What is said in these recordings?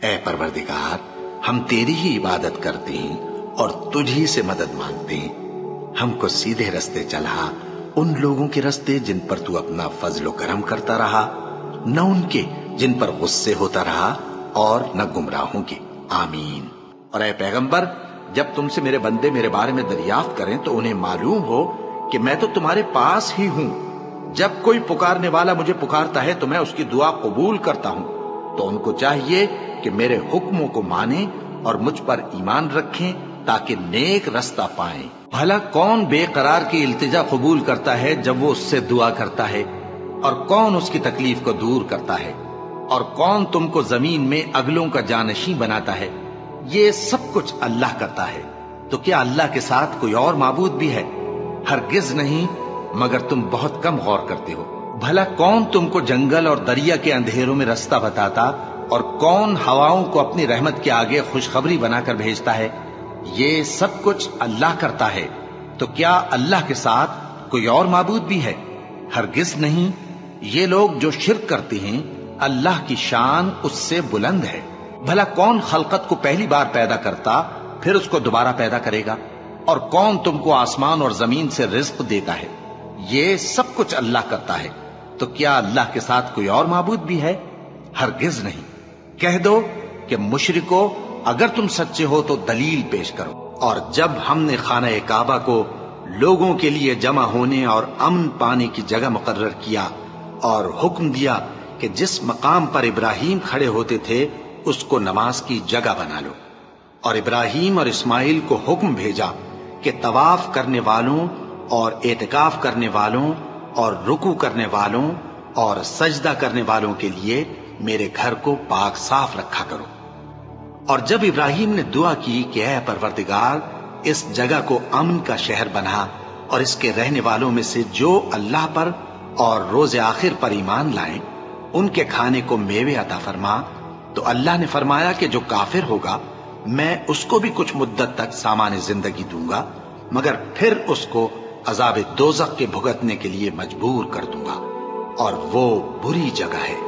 اے پروردگار، ہم تیری ہی عبادت کرتے ہیں اور تجھی سے مدد مانگتے ہیں۔ ہم کو سیدھے رستے چلا، ان لوگوں کے رستے جن پر تو اپنا فضل و کرم کرتا رہا، نہ ان کے جن پر غصے ہوتا رہا، اور نہ گمراہوں کے۔ آمین۔ اور اے پیغمبر، جب تم سے میرے بندے میرے بارے میں دریافت کریں تو انہیں معلوم ہو کہ میں تو تمہارے پاس ہی ہوں۔ جب کوئی پکارنے والا مجھے پکارتا ہے تو میں اس کی دعا قبول کرتا ہوں، تو ان کو چاہیے کہ میرے حکموں کو مانیں اور مجھ پر ایمان رکھیں تاکہ نیک رستہ پائیں۔ بھلا کون بے قرار کی التجا قبول کرتا ہے جب وہ اس سے دعا کرتا ہے، اور کون اس کی تکلیف کو دور کرتا ہے، اور کون تم کو زمین میں اگلوں کا جانشین بناتا ہے؟ یہ سب کچھ اللہ کرتا ہے۔ تو کیا اللہ کے ساتھ کوئی اور معبود بھی ہے؟ ہرگز نہیں، مگر تم بہت کم غور کرتے ہو۔ بھلا کون تم کو جنگل اور دریا کے اندھیروں میں رستہ بتاتا، اور کون ہواؤں کو اپنی رحمت کے آگے خوشخبری بنا کر بھیجتا ہے؟ یہ سب کچھ اللہ کرتا ہے۔ تو کیا اللہ کے ساتھ کوئی اور معبود بھی ہے؟ ہرگز نہیں۔ یہ لوگ جو شرک کرتے ہیں، اللہ کی شان اس سے بلند ہے۔ بھلا کون خلقت کو پہلی بار پیدا کرتا پھر اس کو دوبارہ پیدا کرے گا؟ اور کون تم کو آسمان اور زمین سے رزق دیتا ہے؟ یہ سب کچھ اللہ کرتا ہے۔ تو کیا اللہ کے ساتھ کوئی اور معبود بھی ہے؟ ہرگز نہیں۔ کہہ دو کہ مشرکو، اگر تم سچے ہو تو دلیل پیش کرو۔ اور جب ہم نے خانہ کعبہ کو لوگوں کے لیے جمع ہونے اور امن پانے کی جگہ مقرر کیا، اور حکم دیا کہ جس مقام پر ابراہیم کھڑے ہوتے تھے اس کو نماز کی جگہ بنا لو، اور ابراہیم اور اسماعیل کو حکم بھیجا کہ طواف کرنے والوں اور اعتکاف کرنے والوں اور رکوع کرنے والوں اور سجدہ کرنے والوں کے لیے میرے گھر کو پاک صاف رکھا کرو۔ اور جب ابراہیم نے دعا کی کہ اے پروردگار، اس جگہ کو امن کا شہر بنا، اور اس کے رہنے والوں میں سے جو اللہ پر اور روز آخر پر ایمان لائیں ان کے کھانے کو میوے عطا فرما، تو اللہ نے فرمایا کہ جو کافر ہوگا میں اس کو بھی کچھ مدت تک سامان زندگی دوں گا، مگر پھر اس کو عذاب دوزخ کے بھگتنے کے لیے مجبور کر دوں گا، اور وہ بری جگہ ہے۔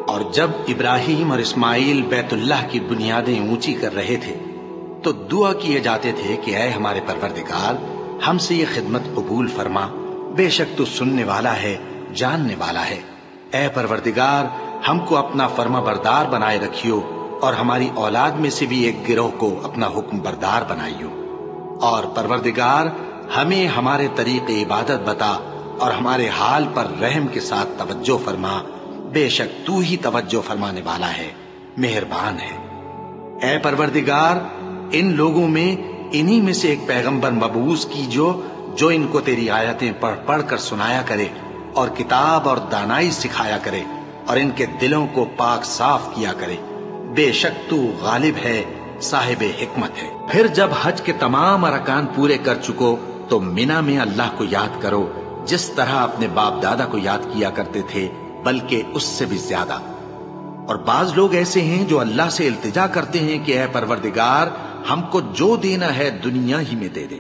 اور جب ابراہیم اور اسماعیل بیت اللہ کی بنیادیں اونچی کر رہے تھے تو دعا کیے جاتے تھے کہ اے ہمارے پروردگار، ہم سے یہ خدمت قبول فرما، بے شک تو سننے والا ہے، جاننے والا ہے۔ اے پروردگار، ہم کو اپنا فرما بردار بنائے رکھیو، اور ہماری اولاد میں سے بھی ایک گروہ کو اپنا حکم بردار بنائیو۔ اور پروردگار، ہمیں ہمارے طریق عبادت بتا، اور ہمارے حال پر رحم کے ساتھ توجہ فرما، بے شک تو ہی توجہ فرمانے والا ہے، مہربان ہے۔ اے پروردگار، ان لوگوں میں انہی میں سے ایک پیغمبر مبعوث کیجو جو ان کو تیری آیتیں پڑھ پڑھ کر سنایا کرے، اور کتاب اور دانائی سکھایا کرے، اور ان کے دلوں کو پاک صاف کیا کرے، بے شک تو غالب ہے، صاحب حکمت ہے۔ پھر جب حج کے تمام ارکان پورے کر چکو تو مینا میں اللہ کو یاد کرو جس طرح اپنے باپ دادا کو یاد کیا کرتے تھے، بلکہ اس سے بھی زیادہ۔ اور بعض لوگ ایسے ہیں جو اللہ سے التجا کرتے ہیں کہ اے پروردگار، ہم کو جو دینا ہے دنیا ہی میں دے دے،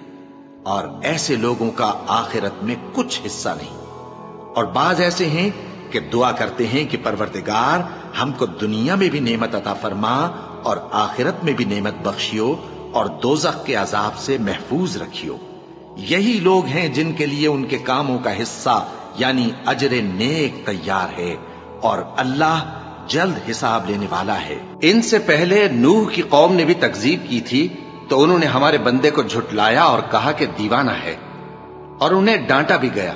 اور ایسے لوگوں کا آخرت میں کچھ حصہ نہیں۔ اور بعض ایسے ہیں کہ دعا کرتے ہیں کہ پروردگار، ہم کو دنیا میں بھی نعمت عطا فرما اور آخرت میں بھی نعمت بخشیو، اور دوزخ کے عذاب سے محفوظ رکھیو۔ یہی لوگ ہیں جن کے لیے ان کے کاموں کا حصہ یعنی اجر نیک تیار ہے، اور اللہ جلد حساب لینے والا ہے۔ ان سے پہلے نوح کی قوم نے بھی تکذیب کی تھی، تو انہوں نے ہمارے بندے کو جھٹلایا اور کہا کہ دیوانہ ہے، اور انہیں ڈانٹا بھی گیا۔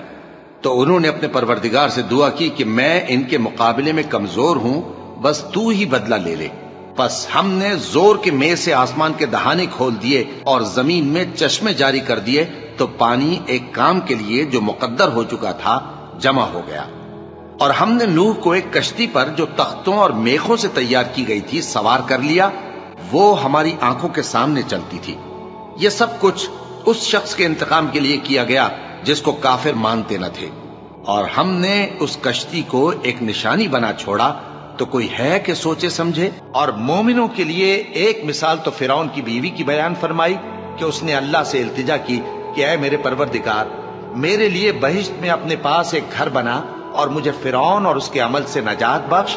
تو انہوں نے اپنے پروردگار سے دعا کی کہ میں ان کے مقابلے میں کمزور ہوں، بس تو ہی بدلہ لے لے۔ پس ہم نے زور کے مے سے آسمان کے دہانے کھول دیے اور زمین میں چشمے جاری کر دیے، تو پانی ایک کام کے لیے جو مقدر ہو چکا تھا جمع ہو گیا۔ اور ہم نے نوح کو ایک کشتی پر جو تختوں اور میخوں سے تیار کی گئی تھی سوار کر لیا، وہ ہماری آنکھوں کے سامنے چلتی تھی۔ یہ سب کچھ اس شخص کے انتقام کے لیے کیا گیا جس کو کافر مانتے نہ تھے۔ اور ہم نے اس کشتی کو ایک نشانی بنا چھوڑا، تو کوئی ہے کہ سوچے سمجھے؟ اور مومنوں کے لیے ایک مثال تو فرعون کی بیوی کی بیان فرمائی کہ اس نے اللہ سے التجا کی کہ اے میرے پروردگار، میرے لیے بہشت میں اپنے پاس ایک گھر بنا، اور مجھے فرعون اور اس کے عمل سے نجات بخش،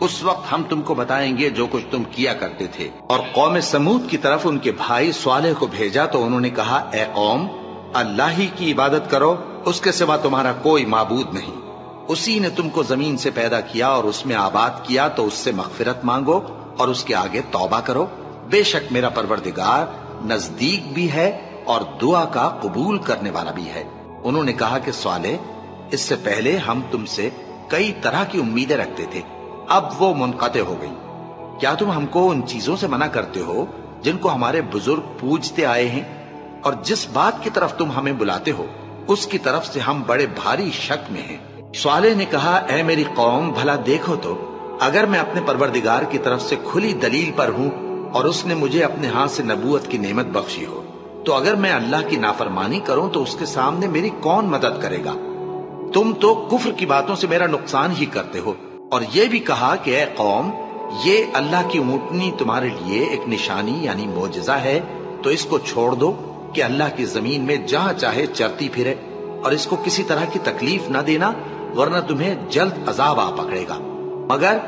اس وقت ہم تم کو بتائیں گے جو کچھ تم کیا کرتے تھے۔ اور قوم سمود کی طرف ان کے بھائی صالح کو بھیجا تو انہوں نے کہا، اے قوم، اللہ ہی کی عبادت کرو، اس کے سوا تمہارا کوئی معبود نہیں۔ اسی نے تم کو زمین سے پیدا کیا اور اس میں آباد کیا، تو اس سے مغفرت مانگو اور اس کے آگے توبہ کرو۔ بے شک میرا پروردگار نزدیک بھی ہے اور دعا کا قبول کرنے والا بھی ہے۔ انہوں نے کہا کہ صالح، اس سے پہلے ہم تم سے کئی طرح کی امیدیں رکھتے تھے، اب وہ منقطع ہو گئی۔ کیا تم ہم کو ان چیزوں سے منع کرتے ہو جن کو ہمارے بزرگ پوجتے آئے ہیں؟ اور جس بات کی طرف تم ہمیں بلاتے ہو اس کی طرف سے ہم بڑے بھاری شک میں ہیں۔ صالح نے کہا، اے میری قوم، بھلا دیکھو تو، اگر میں اپنے پروردگار کی طرف سے کھلی دلیل پر ہوں اور اس نے مجھے اپنے ہاتھ سے نبوت کی نعمت بخشی ہو، تو اگر میں اللہ کی نافرمانی کروں تو اس کے سامنے میری کون مدد کرے گا؟ تم تو کفر کی باتوں سے میرا نقصان ہی کرتے ہو۔ اور یہ بھی کہا کہ اے قوم، یہ اللہ کی اونٹنی تمہارے لیے ایک نشانی یعنی معجزہ ہے، تو اس کو چھوڑ دو کہ اللہ کی زمین میں جہاں چاہے چرتی پھرے، اور اس کو کسی طرح کی تکلیف نہ دینا، ورنہ تمہیں جلد عذاب آ پکڑے گا۔ مگر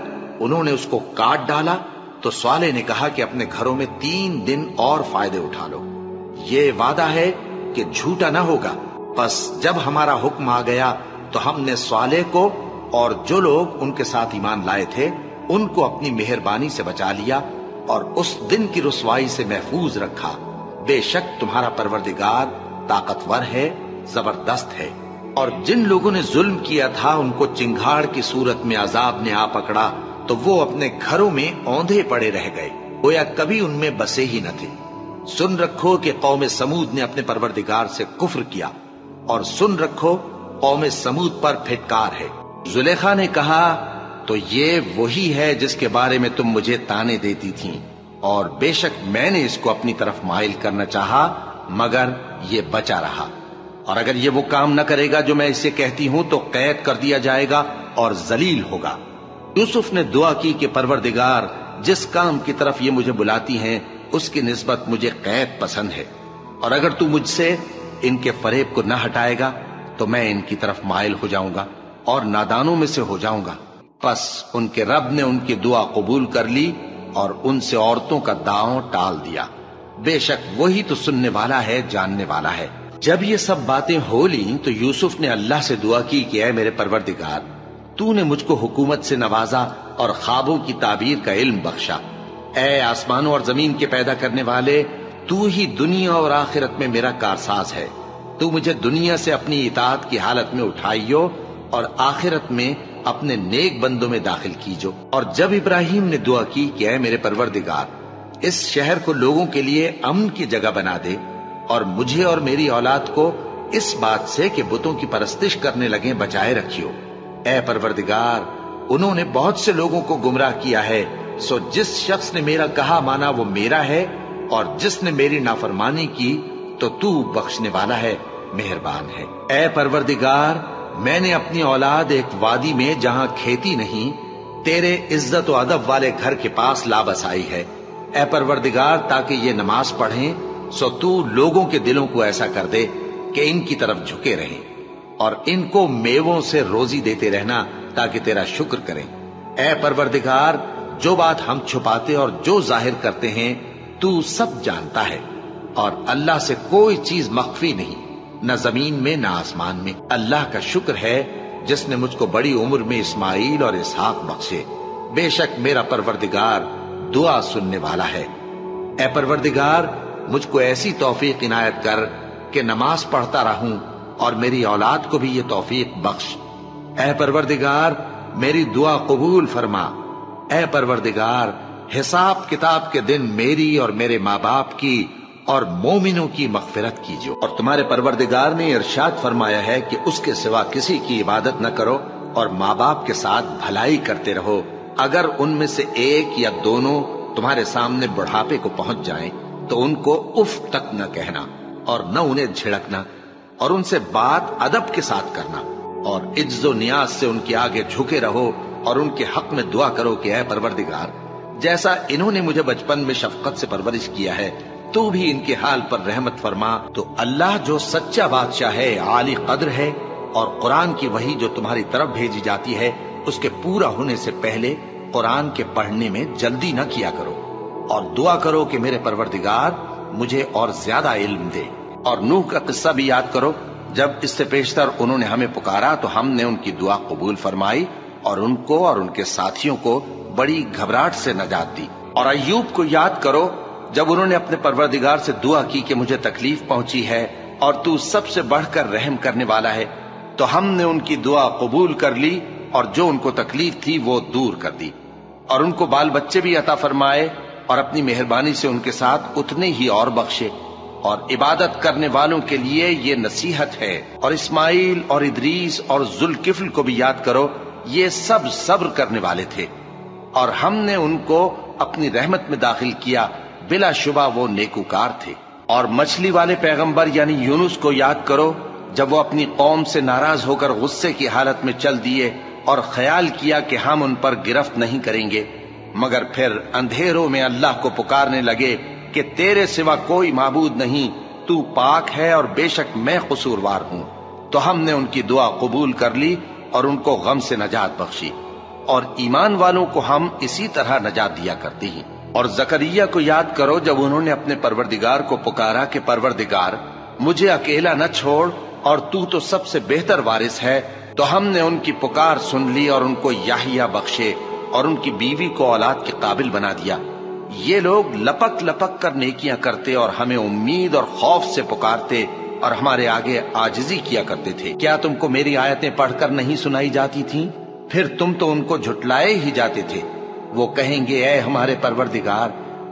انہوں نے اس کو کاٹ ڈالا تو صالح نے کہا کہ اپنے گھروں میں 3 دن اور فائدے اٹھا لو، یہ وعدہ ہے کہ جھوٹا نہ ہوگا۔ پس جب ہمارا حکم آ گیا تو ہم نے صالح کو اور جو لوگ ان کے ساتھ ایمان لائے تھے ان کو اپنی مہربانی سے بچا لیا اور اس دن کی رسوائی سے محفوظ رکھا۔ بے شک تمہارا پروردگار طاقتور ہے، زبردست ہے۔ اور جن لوگوں نے ظلم کیا تھا ان کو چنگھاڑ کی صورت میں عذاب نے آ پکڑا تو وہ اپنے گھروں میں اوندھے پڑے رہ گئے، گویا کبھی ان میں بسے ہی نہ تھے۔ سن رکھو کہ قوم سمود نے اپنے پروردگار سے کفر کیا، اور سن رکھو قوم سمود پر پھٹکار ہے۔ زلیخا نے کہا، تو یہ وہی ہے جس کے بارے میں تم مجھے تانے دیتی تھیں، اور بے شک میں نے اس کو اپنی طرف مائل کرنا چاہا مگر یہ بچا رہا، اور اگر یہ وہ کام نہ کرے گا جو میں اسے کہتی ہوں تو قید کر دیا جائے گا اور ذلیل ہوگا۔ یوسف نے دعا کی کہ پروردگار، جس کام کی طرف یہ مجھے بلاتی ہیں اس کی نسبت مجھے قید پسند ہے، اور اگر تو مجھ سے ان کے فریب کو نہ ہٹائے گا تو میں ان کی طرف مائل ہو جاؤں گا اور نادانوں میں سے ہو جاؤں گا۔ پس ان کے رب نے ان کی دعا قبول کر لی اور ان سے عورتوں کا داؤں ٹال دیا۔ بے شک وہی تو سننے والا ہے، جاننے والا ہے۔ جب یہ سب باتیں ہو لیں تو یوسف نے اللہ سے دعا کی کہ اے میرے پروردگار، تو نے مجھ کو حکومت سے نوازا اور خوابوں کی تعبیر کا علم بخشا۔ اے آسمانوں اور زمین کے پیدا کرنے والے، تو ہی دنیا اور آخرت میں میرا کارساز ہے۔ تو مجھے دنیا سے اپنی اطاعت کی حالت میں اٹھائیو اور آخرت میں اپنے نیک بندوں میں داخل کیجو۔ اور جب ابراہیم نے دعا کی کہ اے میرے پروردگار، اس شہر کو لوگوں کے لیے امن کی جگہ بنا دے اور مجھے اور میری اولاد کو اس بات سے کہ بتوں کی پرستش کرنے لگیں بچائے رکھیو۔ اے پروردگار، انہوں نے بہت سے لوگوں کو گمراہ کیا ہے، سو جس شخص نے میرا کہا مانا وہ میرا ہے، اور جس نے میری نافرمانی کی تو تو بخشنے والا ہے، مہربان ہے۔ اے پروردگار، میں نے اپنی اولاد ایک وادی میں جہاں کھیتی نہیں، تیرے عزت و ادب والے گھر کے پاس لا بسائی ہے۔ اے پروردگار، تاکہ یہ نماز پڑھیں، سو تو لوگوں کے دلوں کو ایسا کر دے کہ ان کی طرف جھکے رہیں، اور ان کو میووں سے روزی دیتے رہنا تاکہ تیرا شکر کریں۔ اے پروردگار، جو بات ہم چھپاتے اور جو ظاہر کرتے ہیں تو سب جانتا ہے، اور اللہ سے کوئی چیز مخفی نہیں، نہ زمین میں نہ آسمان میں۔ اللہ کا شکر ہے جس نے مجھ کو بڑی عمر میں اسماعیل اور اسحاق بخشے۔ بے شک میرا پروردگار دعا سننے والا ہے۔ اے پروردگار، مجھ کو ایسی توفیق عنایت کر کہ نماز پڑھتا رہوں، اور میری اولاد کو بھی یہ توفیق بخش۔ اے پروردگار، میری دعا قبول فرما۔ اے پروردگار، حساب کتاب کے دن میری اور میرے ماں باپ کی اور مومنوں کی مغفرت کیجو۔ اور تمہارے پروردگار نے ارشاد فرمایا ہے کہ اس کے سوا کسی کی عبادت نہ کرو، اور ماں باپ کے ساتھ بھلائی کرتے رہو۔ اگر ان میں سے ایک یا دونوں تمہارے سامنے بڑھاپے کو پہنچ جائیں تو ان کو اف تک نہ کہنا اور نہ انہیں جھڑکنا، اور ان سے بات ادب کے ساتھ کرنا، اور عجز و نیاز سے ان کے آگے جھکے رہو، اور ان کے حق میں دعا کرو کہ اے پروردگار، جیسا انہوں نے مجھے بچپن میں شفقت سے پرورش کیا ہے تو بھی ان کے حال پر رحمت فرما۔ تو اللہ جو سچا بادشاہ ہے، عالی قدر ہے، اور قرآن کی وحی جو تمہاری طرف بھیجی جاتی ہے اس کے پورا ہونے سے پہلے قرآن کے پڑھنے میں جلدی نہ کیا کرو اور دعا کرو کہ میرے پروردگار مجھے اور زیادہ علم دے۔ اور نوح کا قصہ بھی یاد کرو، جب اس سے پیشتر انہوں نے ہمیں پکارا تو ہم نے ان کی دعا قبول فرمائی اور ان کو اور ان کے ساتھیوں کو بڑی گھبراہٹ سے نجات دی۔ اور ایوب کو یاد کرو، جب انہوں نے اپنے پروردگار سے دعا کی کہ مجھے تکلیف پہنچی ہے اور تو سب سے بڑھ کر رحم کرنے والا ہے، تو ہم نے ان کی دعا قبول کر لی اور جو ان کو تکلیف تھی وہ دور کر دی، اور ان کو بال بچے بھی عطا فرمائے اور اپنی مہربانی سے ان کے ساتھ اتنے ہی اور بخشے۔ اور عبادت کرنے والوں کے لیے یہ نصیحت ہے۔ اور اسماعیل اور ادریس اور ذوالکفل کو بھی یاد کرو، یہ سب صبر کرنے والے تھے اور ہم نے ان کو اپنی رحمت میں داخل کیا، بلا شبہ وہ نیکوکار تھے۔ اور مچھلی والے پیغمبر یعنی یونس کو یاد کرو، جب وہ اپنی قوم سے ناراض ہو کر غصے کی حالت میں چل دیے اور خیال کیا کہ ہم ان پر گرفت نہیں کریں گے، مگر پھر اندھیروں میں اللہ کو پکارنے لگے کہ تیرے سوا کوئی معبود نہیں، تو پاک ہے اور بے شک میں قصوروار ہوں، تو ہم نے ان کی دعا قبول کر لی اور ان کو غم سے نجات بخشی۔ اور ایمان والوں کو ہم اسی طرح نجات دیا کرتے ہیں۔ اور زکریا کو یاد کرو، جب انہوں نے اپنے پروردگار کو پکارا کہ پروردگار مجھے اکیلا نہ چھوڑ اور تو سب سے بہتر وارث ہے، تو ہم نے ان کی پکار سن لی اور ان کو یحییٰ بخشے اور ان کی بیوی کو اولاد کے قابل بنا دیا۔ یہ لوگ لپک لپک کر نیکیاں کرتے اور ہمیں امید اور خوف سے پکارتے اور ہمارے آگے عاجزی کیا کرتے تھے۔ کیا تم کو میری آیتیں پڑھ کر نہیں سنائی جاتی تھیں؟ پھر تم تو ان کو جھٹلائے ہی جاتے تھے۔ وہ کہیں گے اے ہمارے پروردگار،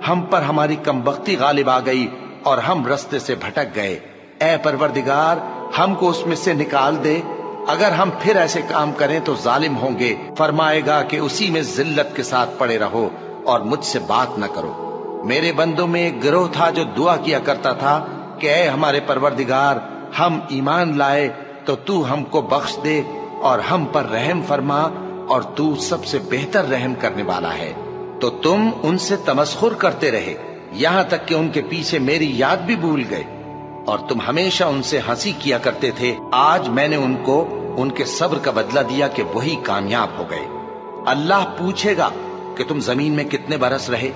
ہم پر ہماری کمبختی غالب آ گئی اور ہم رستے سے بھٹک گئے، اے پروردگار ہم کو اس میں سے نکال دے، اگر ہم پھر ایسے کام کریں تو ظالم ہوں گے۔ فرمائے گا کہ اسی میں ذلت کے ساتھ پڑے رہو اور مجھ سے بات نہ کرو۔ میرے بندوں میں ایک گروہ تھا جو دعا کیا کرتا تھا کہ اے ہمارے پروردگار ہم ایمان لائے تو ہم کو بخش دے اور ہم پر رحم فرما، اور تو سب سے بہتر رحم کرنے والا ہے۔ تو تم ان سے تمسخر کرتے رہے یہاں تک کہ ان کے پیچھے میری یاد بھی بھول گئے، اور تم ہمیشہ ان سے ہنسی کیا کرتے تھے۔ آج میں نے ان کو ان کے صبر کا بدلہ دیا کہ وہی کامیاب ہو گئے۔ اللہ پوچھے گا کہ تم زمین میں کتنے برس رہے؟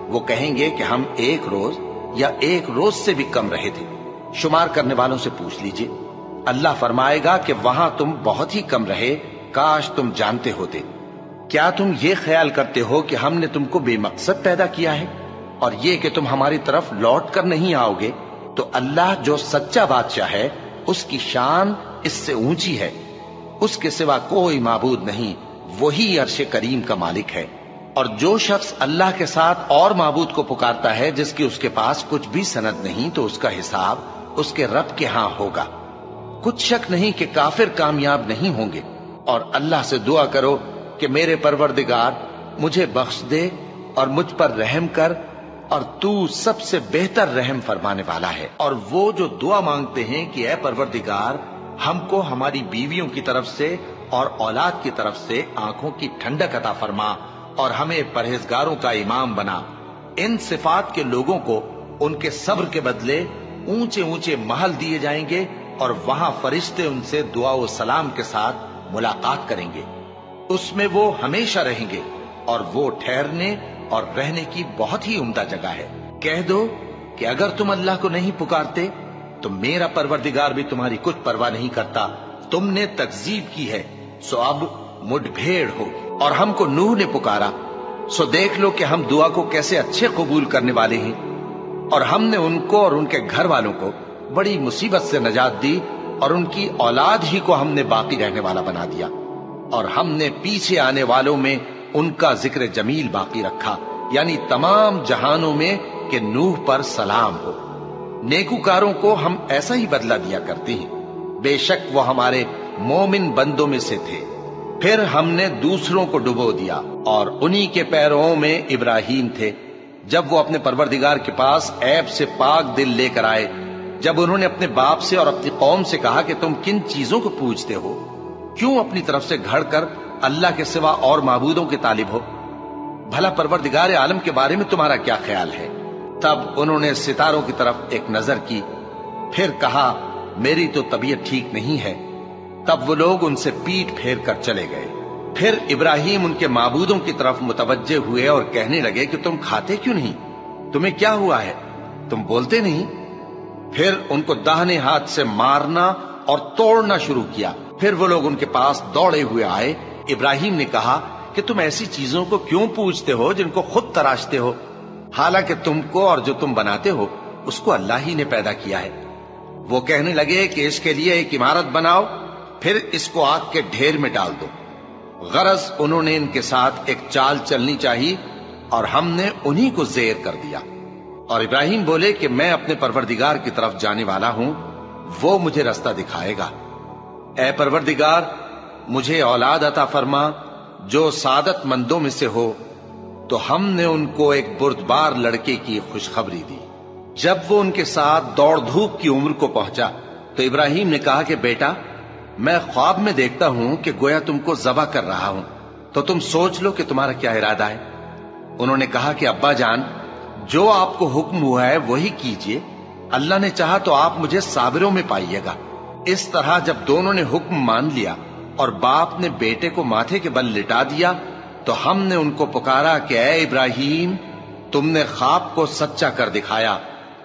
وہ کہیں گے کہ ہم 1 روز یا 1 روز سے بھی کم رہے تھے۔ شمار کرنے والوں سے پوچھ لیجئے۔ اللہ فرمائے گا کہ وہاں تم بہت ہی کم رہے، کاش تم جانتے ہوتے۔ کیا تم یہ خیال کرتے ہو کہ ہم نے تم کو بے مقصد پیدا کیا ہے اور یہ کہ تم ہماری طرف لوٹ کر نہیں آؤ گے؟ تو اللہ جو سچا بادشاہ ہے اس کی شان اس سے اونچی ہے، اس کے سوا کوئی معبود نہیں، وہی عرش کریم کا مالک ہے۔ اور جو شخص اللہ کے ساتھ اور معبود کو پکارتا ہے جس کی اس کے پاس کچھ بھی سند نہیں، تو اس کا حساب اس کے رب کے ہاں ہوگا۔ کچھ شک نہیں کہ کافر کامیاب نہیں ہوں گے۔ اور اللہ سے دعا کرو کہ میرے پروردگار مجھے بخش دے اور مجھ پر رحم کر، اور تو سب سے بہتر رحم فرمانے والا ہے۔ اور وہ جو دعا مانگتے ہیں کہ اے پروردگار ہم کو ہماری بیویوں کی طرف سے اور اولاد کی طرف سے آنکھوں کی ٹھنڈک عطا فرما اور ہمیں پرہیزگاروں کا امام بنا، ان صفات کے لوگوں کو ان کے صبر کے بدلے اونچے اونچے محل دیے جائیں گے، اور وہاں فرشتے ان سے دعا و سلام کے ساتھ ملاقات کریں گے۔ اس میں وہ ہمیشہ رہیں گے، اور وہ ٹھہرنے اور رہنے کی بہت ہی عمدہ جگہ ہے۔ کہہ دو کہ اگر تم اللہ کو نہیں پکارتے تو میرا پروردگار بھی تمہاری کچھ پرواہ نہیں کرتا۔ تم نے تکذیب کی ہے سو اب مڈ بھیڑ ہوگی۔ اور ہم کو نوح نے پکارا سو دیکھ لو کہ ہم دعا کو کیسے اچھے قبول کرنے والے ہیں، اور ہم نے ان کو اور ان کے گھر والوں کو بڑی مصیبت سے نجات دی، اور ان کی اولاد ہی کو ہم نے باقی رہنے والا بنا دیا، اور ہم نے پیچھے آنے والوں میں ان کا ذکر جمیل باقی رکھا، یعنی تمام جہانوں میں کہ نوح پر سلام ہو۔ نیکوکاروں کو ہم ایسا ہی بدلہ دیا کرتے ہیں، بے شک وہ ہمارے مومن بندوں میں سے تھے۔ پھر ہم نے دوسروں کو ڈبو دیا، اور انہی کے پیروں میں ابراہیم تھے، جب وہ اپنے پروردگار کے پاس عیب سے پاک دل لے کر آئے، جب انہوں نے اپنے باپ سے اور اپنی قوم سے کہا کہ تم کن چیزوں کو پوجتے ہو؟ کیوں اپنی طرف سے گھڑ کر اللہ کے سوا اور معبودوں کے طالب ہو؟ بھلا پروردگار عالم کے بارے میں تمہارا کیا خیال ہے؟ تب انہوں نے ستاروں کی طرف ایک نظر کی، پھر کہا میری تو طبیعت ٹھیک نہیں ہے۔ تب وہ لوگ ان سے پیٹ پھیر کر چلے گئے۔ پھر ابراہیم ان کے معبودوں کی طرف متوجہ ہوئے اور کہنے لگے کہ تم کھاتے کیوں نہیں؟ تمہیں کیا ہوا ہے؟ تم بولتے نہیں؟ پھر ان کو داہنے ہاتھ سے مارنا اور توڑنا شروع کیا۔ پھر وہ لوگ ان کے پاس دوڑے ہوئے آئے۔ ابراہیم نے کہا کہ تم ایسی چیزوں کو کیوں پوجتے ہو جن کو خود تراشتے ہو؟ حالانکہ تم کو اور جو تم بناتے ہو اس کو اللہ ہی نے پیدا کیا ہے۔ وہ کہنے لگے کہ اس کے لیے ایک عمارت بناؤ، پھر اس کو آگ کے ڈھیر میں ڈال دو۔ غرض انہوں نے ان کے ساتھ ایک چال چلنی چاہی اور ہم نے انہی کو زیر کر دیا۔ اور ابراہیم بولے کہ میں اپنے پروردگار کی طرف جانے والا ہوں، وہ مجھے رستہ دکھائے گا۔ اے پروردگار، مجھے اولاد عطا فرما جو سعادت مندوں میں سے ہو۔ تو ہم نے ان کو ایک بردبار لڑکے کی خوشخبری دی۔ جب وہ ان کے ساتھ دوڑ دھوپ کی عمر کو پہنچا تو ابراہیم نے کہا کہ بیٹا، میں خواب میں دیکھتا ہوں کہ گویا تم کو ذبح کر رہا ہوں، تو تم سوچ لو کہ تمہارا کیا ارادہ ہے۔ انہوں نے کہا کہ ابا جان، جو آپ کو حکم ہوا ہے وہی کیجئے، اللہ نے چاہا تو آپ مجھے صابروں میں پائیے گا۔ اس طرح جب دونوں نے حکم مان لیا اور باپ نے بیٹے کو ماتھے کے بل لٹا دیا تو ہم نے ان کو پکارا کہ اے ابراہیم، تم نے خواب کو سچا کر دکھایا،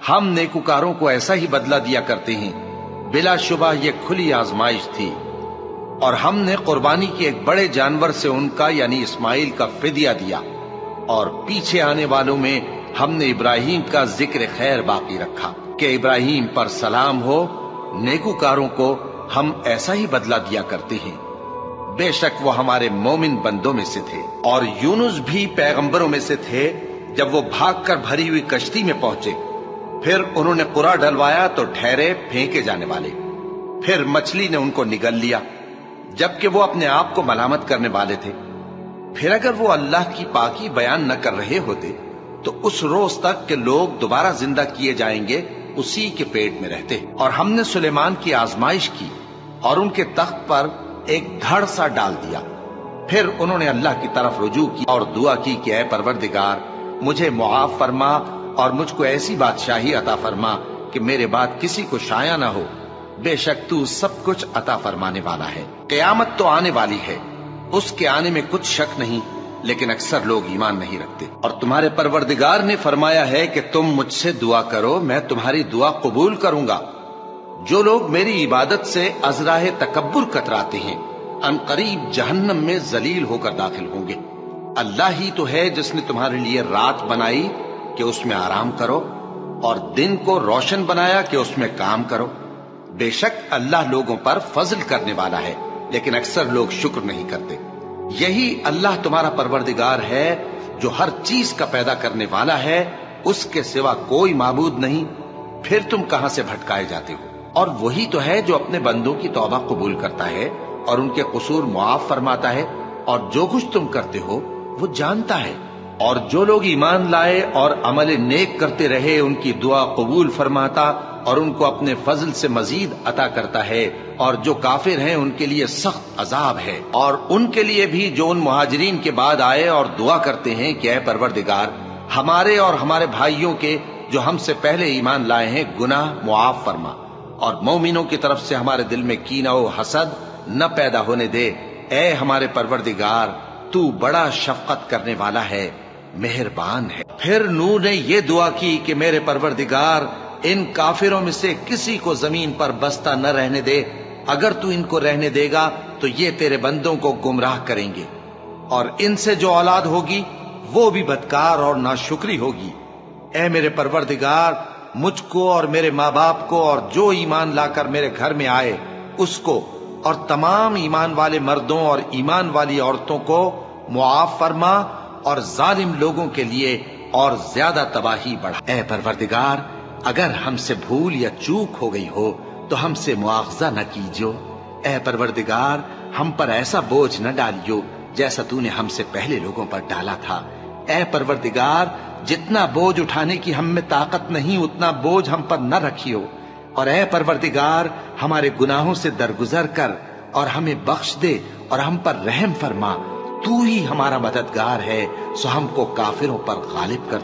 ہم نیکوکاروں کو ایسا ہی بدلہ دیا کرتے ہیں۔ بلا شبہ یہ کھلی آزمائش تھی، اور ہم نے قربانی کی ایک بڑے جانور سے ان کا یعنی اسماعیل کا فدیہ دیا، اور پیچھے آنے والوں میں ہم نے ابراہیم کا ذکر خیر باقی رکھا کہ ابراہیم پر سلام ہو، نیکوکاروں کو ہم ایسا ہی بدلہ دیا کرتے ہیں۔ بے شک وہ ہمارے مومن بندوں میں سے تھے۔ اور یونس بھی پیغمبروں میں سے تھے۔ جب وہ بھاگ کر بھری ہوئی کشتی میں پہنچے، پھر انہوں نے قرا ڈلوایا تو ٹھہرے پھینکے جانے والے۔ پھر مچھلی نے ان کو نگل لیا، جبکہ وہ اپنے آپ کو ملامت کرنے والے تھے۔ پھر اگر وہ اللہ کی پاکی بیان نہ کر رہے ہوتے تو اس روز تک کہ لوگ دوبارہ زندہ کیے جائیں گے اسی کے پیٹ میں رہتے۔ اور ہم نے سلیمان کی آزمائش کی اور ان کے تخت پر ایک دھڑ سا ڈال دیا۔ پھر انہوں نے اللہ کی طرف رجوع کی اور دعا کی کہ اے پروردگار، مجھے معاف فرما اور مجھ کو ایسی بادشاہی عطا فرما کہ میرے بعد کسی کو شایع نہ ہو۔ بے شک تو سب کچھ عطا فرمانے والا ہے۔ قیامت تو آنے والی ہے، اس کے آنے میں کچھ شک نہیں، لیکن اکثر لوگ ایمان نہیں رکھتے۔ اور تمہارے پروردگار نے فرمایا ہے کہ تم مجھ سے دعا کرو، میں تمہاری دعا قبول کروں گا۔ جو لوگ میری عبادت سے ازراہ تکبر کتراتے ہیں، ان قریب جہنم میں ذلیل ہو کر داخل ہوں گے۔ اللہ ہی تو ہے جس نے تمہارے لیے رات بنائی کہ اس میں آرام کرو، اور دن کو روشن بنایا کہ اس میں کام کرو۔ بے شک اللہ لوگوں پر فضل کرنے والا ہے، لیکن اکثر لوگ شکر نہیں کرتے۔ یہی اللہ تمہارا پروردگار ہے جو ہر چیز کا پیدا کرنے والا ہے، اس کے سوا کوئی معبود نہیں، پھر تم کہاں سے بھٹکائے جاتے ہو؟ اور وہی تو ہے جو اپنے بندوں کی توبہ قبول کرتا ہے اور ان کے قصور معاف فرماتا ہے، اور جو کچھ تم کرتے ہو وہ جانتا ہے۔ اور جو لوگ ایمان لائے اور عمل نیک کرتے رہے ان کی دعا قبول فرماتا اور ان کو اپنے فضل سے مزید عطا کرتا ہے۔ اور جو کافر ہیں ان کے لیے سخت عذاب ہے۔ اور ان کے لیے بھی جو ان مہاجرین کے بعد آئے اور دعا کرتے ہیں کہ اے پروردگار، ہمارے اور ہمارے بھائیوں کے جو ہم سے پہلے ایمان لائے ہیں گناہ معاف فرما، اور مومنوں کی طرف سے ہمارے دل میں کینہ و حسد نہ پیدا ہونے دے۔ اے ہمارے پروردگار، تو بڑا شفقت کرنے والا ہے، مہربان ہے۔ پھر نوح نے یہ دعا کی کہ میرے پروردگار، ان کافروں میں سے کسی کو زمین پر بستہ نہ رہنے دے، اگر تو ان کو رہنے دے گا تو یہ تیرے بندوں کو گمراہ کریں گے، اور ان سے جو اولاد ہوگی وہ بھی بدکار اور ناشکری ہوگی۔ اے میرے پروردگار، مجھ کو اور میرے ماں باپ کو اور جو ایمان لا کر میرے گھر میں آئے اس کو اور تمام ایمان والے مردوں اور ایمان والی عورتوں کو معاف فرما، اور ظالم لوگوں کے لیے اور زیادہ تباہی بڑھا۔ اے پروردگار، اگر ہم سے بھول یا چوک ہو گئی ہو تو ہم سے مواخذہ نہ کیجو۔ اے پروردگار، ہم پر ایسا بوجھ نہ ڈالیو جیسا تو نے ہم سے پہلے لوگوں پر ڈالا تھا۔ اے پروردگار، جتنا بوجھ اٹھانے کی ہم میں طاقت نہیں اتنا بوجھ ہم پر نہ رکھیو، اور اے پروردگار، ہمارے گناہوں سے درگزر کر اور ہمیں بخش دے اور ہم پر رحم فرما۔ تو ہی ہمارا مددگار ہے، سو ہم کو کافروں پر غالب کر۔